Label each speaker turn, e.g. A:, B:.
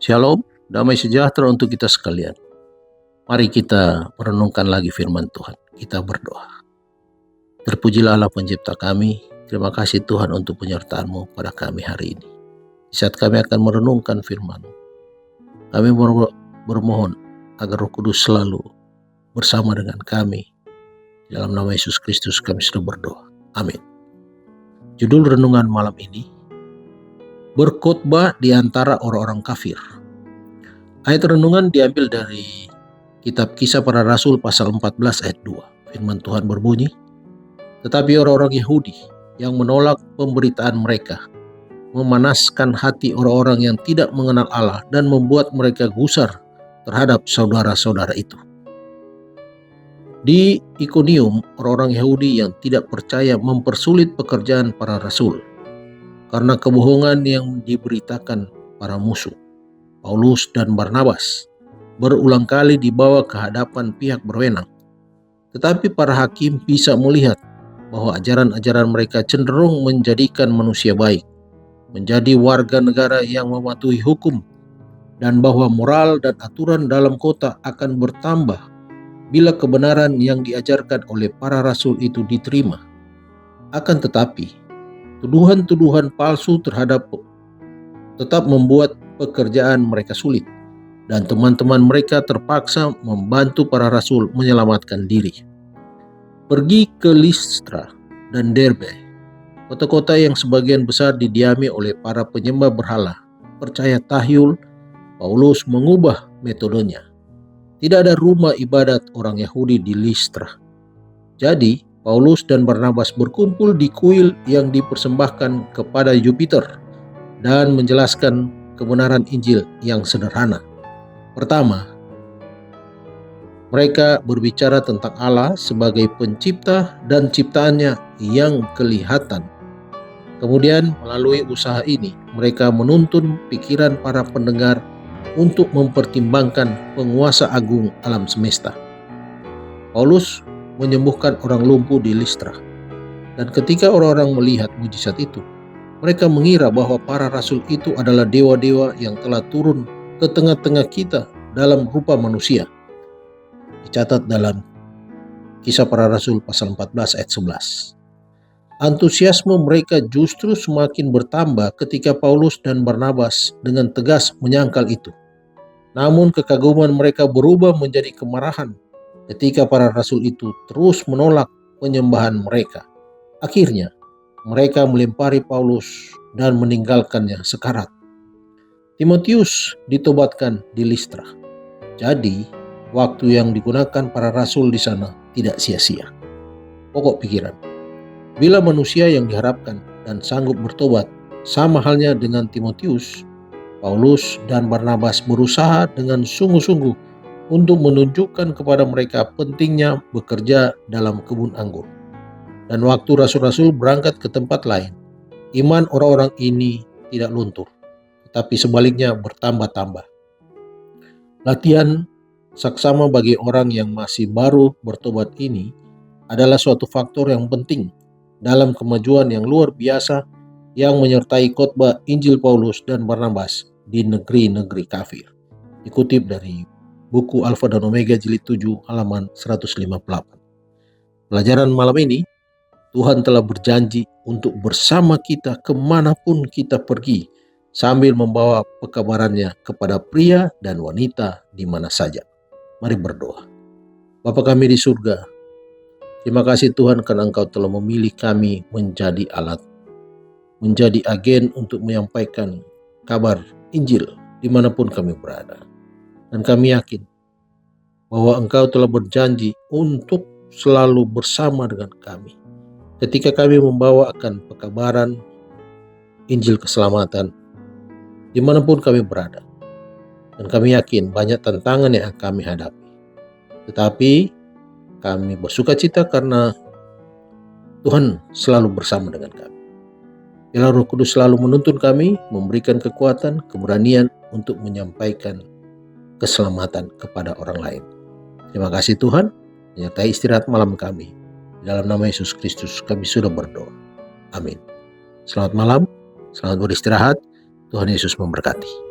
A: Shalom, damai sejahtera untuk kita sekalian. Mari kita merenungkan lagi firman Tuhan. Kita berdoa. Terpujilah Allah pencipta kami. Terima kasih Tuhan untuk penyertaan-Mu pada kami hari ini. Di saat kami akan merenungkan firman-Mu, kami bermohon agar Roh Kudus selalu bersama dengan kami. Dalam nama Yesus Kristus kami sudah berdoa. Amin. Judul renungan malam ini, berkhotbah di antara orang-orang kafir. Ayat renungan diambil dari Kitab Kisah Para Rasul pasal 14 ayat 2. Firman Tuhan berbunyi, tetapi orang-orang Yahudi yang menolak pemberitaan mereka memanaskan hati orang-orang yang tidak mengenal Allah dan membuat mereka gusar terhadap saudara-saudara itu. Di Ikonium, orang-orang Yahudi yang tidak percaya mempersulit pekerjaan para rasul karena kebohongan yang diberitakan para musuh. Paulus dan Barnabas berulang kali dibawa ke hadapan pihak berwenang. Tetapi para hakim bisa melihat bahwa ajaran-ajaran mereka cenderung menjadikan manusia baik, menjadi warga negara yang mematuhi hukum, dan bahwa moral dan aturan dalam kota akan bertambah bila kebenaran yang diajarkan oleh para rasul itu diterima. Akan tetapi, tuduhan-tuduhan palsu tetap membuat pekerjaan mereka sulit, dan teman-teman mereka terpaksa membantu para rasul menyelamatkan diri. Pergi ke Listra dan Derbe, kota-kota yang sebagian besar didiami oleh para penyembah berhala percaya tahyul. Paulus mengubah metodenya. Tidak ada rumah ibadat orang Yahudi di Listra. Jadi Paulus dan Barnabas berkumpul di kuil yang dipersembahkan kepada Jupiter dan menjelaskan kebenaran Injil yang sederhana. Pertama, mereka berbicara tentang Allah sebagai pencipta dan ciptaannya yang kelihatan. Kemudian melalui usaha ini, mereka menuntun pikiran para pendengar untuk mempertimbangkan penguasa agung alam semesta. Paulus menyembuhkan orang lumpuh di Listra, dan ketika orang-orang melihat mujizat itu, mereka mengira bahwa para rasul itu adalah dewa-dewa yang telah turun ke tengah-tengah kita dalam rupa manusia. Dicatat dalam Kisah Para Rasul pasal 14 ayat 11. Antusiasme mereka justru semakin bertambah ketika Paulus dan Barnabas dengan tegas menyangkal itu. Namun kekaguman mereka berubah menjadi kemarahan ketika para rasul itu terus menolak penyembahan mereka. Akhirnya, mereka melempari Paulus dan meninggalkannya sekarat. Timotius ditobatkan di Listra. Jadi, waktu yang digunakan para rasul di sana tidak sia-sia. Pokok pikiran, bila manusia yang diharapkan dan sanggup bertobat sama halnya dengan Timotius, Paulus dan Barnabas berusaha dengan sungguh-sungguh untuk menunjukkan kepada mereka pentingnya bekerja dalam kebun anggur. Dan waktu rasul-rasul berangkat ke tempat lain, iman orang-orang ini tidak luntur, tetapi sebaliknya bertambah-tambah. Latihan saksama bagi orang yang masih baru bertobat ini adalah suatu faktor yang penting dalam kemajuan yang luar biasa yang menyertai khotbah Injil Paulus dan Barnabas di negeri-negeri kafir. Dikutip dari buku Alfa dan Omega jilid 7 halaman 158. Pelajaran malam ini, Tuhan telah berjanji untuk bersama kita kemanapun kita pergi, sambil membawa pekabarannya kepada pria dan wanita di mana saja. Mari berdoa. Bapa kami di surga, terima kasih Tuhan karena Engkau telah memilih kami menjadi alat, menjadi agen untuk menyampaikan kabar Injil dimanapun kami berada. Dan kami yakin bahwa Engkau telah berjanji untuk selalu bersama dengan kami ketika kami membawakan pekabaran Injil keselamatan dimanapun kami berada. Dan kami yakin banyak tantangan yang kami hadapi. Tetapi kami bersuka cita karena Tuhan selalu bersama dengan kami. Biarlah Roh Kudus selalu menuntun kami, memberikan kekuatan, keberanian untuk menyampaikan keselamatan kepada orang lain. Terima kasih Tuhan, menyertai istirahat malam kami. Dalam nama Yesus Kristus kami sudah berdoa. Amin. Selamat malam, selamat beristirahat. Tuhan Yesus memberkati.